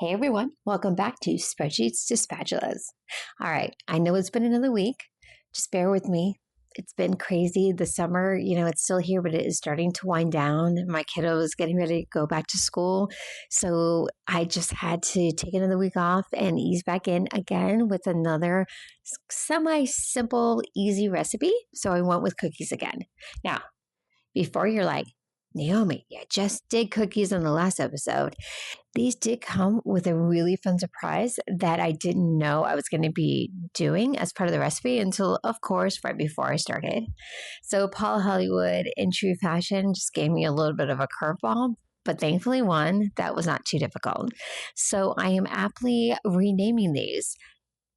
Hey everyone, welcome back to Spreadsheets to Spatulas. All right, I know it's been another week. Just bear with me. It's been crazy. The summer, it's still here, but it is starting to wind down. My kiddo is getting ready to go back to school. So I just had to take another week off and ease back in again with another semi-simple, easy recipe. So I went with cookies again. Now, before you're like, Naomi, you just did cookies in the last episode. These did come with a really fun surprise that I didn't know I was going to be doing as part of the recipe until, of course, right before I started. So Paul Hollywood, in true fashion, just gave me a little bit of a curveball, but thankfully one that was not too difficult. So I am aptly renaming these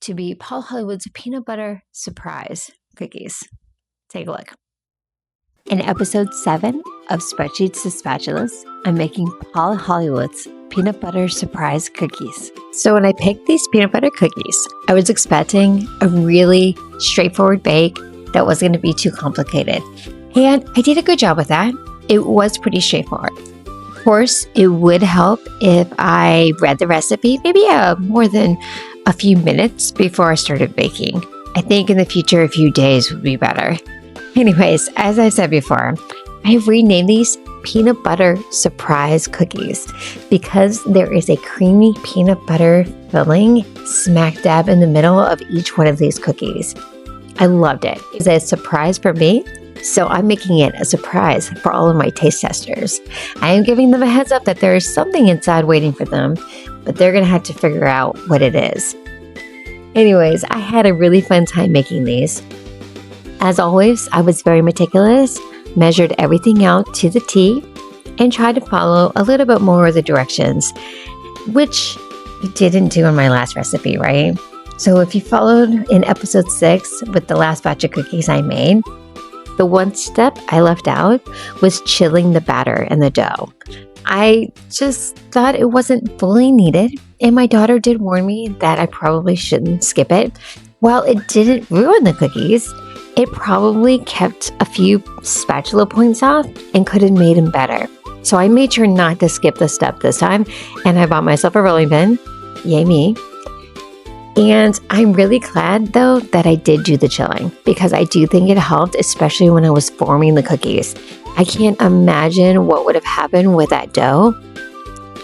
to be Paul Hollywood's peanut butter surprise cookies. Take a look. In episode 7 of Spreadsheets to Spatulas, I'm making Paul Hollywood's peanut butter surprise cookies. So when I picked these peanut butter cookies, I was expecting a really straightforward bake that wasn't going to be too complicated. And I did a good job with that. It was pretty straightforward. Of course, it would help if I read the recipe maybe more than a few minutes before I started baking. I think in the future, a few days would be better. Anyways, as I said before, I have renamed these peanut butter surprise cookies because there is a creamy peanut butter filling smack dab in the middle of each one of these cookies. I loved it. It's a surprise for me, so I'm making it a surprise for all of my taste testers. I am giving them a heads up that there is something inside waiting for them, but they're going to have to figure out what it is. Anyways, I had a really fun time making these. As always, I was very meticulous, measured everything out to the T, and tried to follow a little bit more of the directions, which I didn't do in my last recipe, right? So if you followed in episode 6 with the last batch of cookies I made, the one step I left out was chilling the batter and the dough. I just thought it wasn't fully needed, and my daughter did warn me that I probably shouldn't skip it. While it didn't ruin the cookies, it probably kept a few spatula points off and could have made them better. So I made sure not to skip the step this time, and I bought myself a rolling pin. Yay me. And I'm really glad, though, that I did do the chilling because I do think it helped, especially when I was forming the cookies. I can't imagine what would have happened with that dough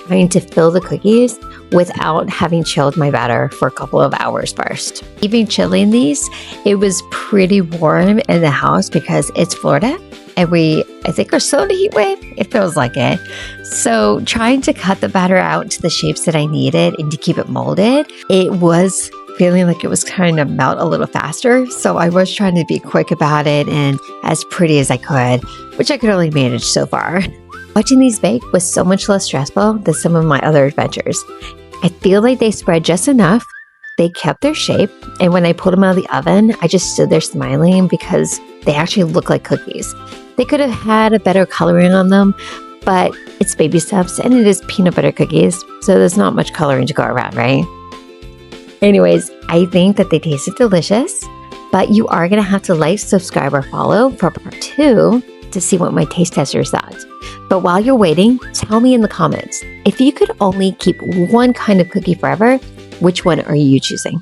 trying to fill the cookies without having chilled my batter for a couple of hours first. Even chilling these, it was pretty warm in the house because it's Florida and I think are still in a heat wave. It feels like it. So trying to cut the batter out to the shapes that I needed and to keep it molded, it was feeling like it was trying to melt a little faster. So I was trying to be quick about it and as pretty as I could, which I could only manage so far. Watching these bake was so much less stressful than some of my other adventures. I feel like they spread just enough. They kept their shape. And when I pulled them out of the oven, I just stood there smiling because they actually look like cookies. They could have had a better coloring on them, but it's baby steps and it is peanut butter cookies. So there's not much coloring to go around, right? Anyways, I think that they tasted delicious, but you are going to have to like, subscribe, or follow for part 2 to see what my taste testers thought. But while you're waiting, tell me in the comments, if you could only keep one kind of cookie forever, which one are you choosing?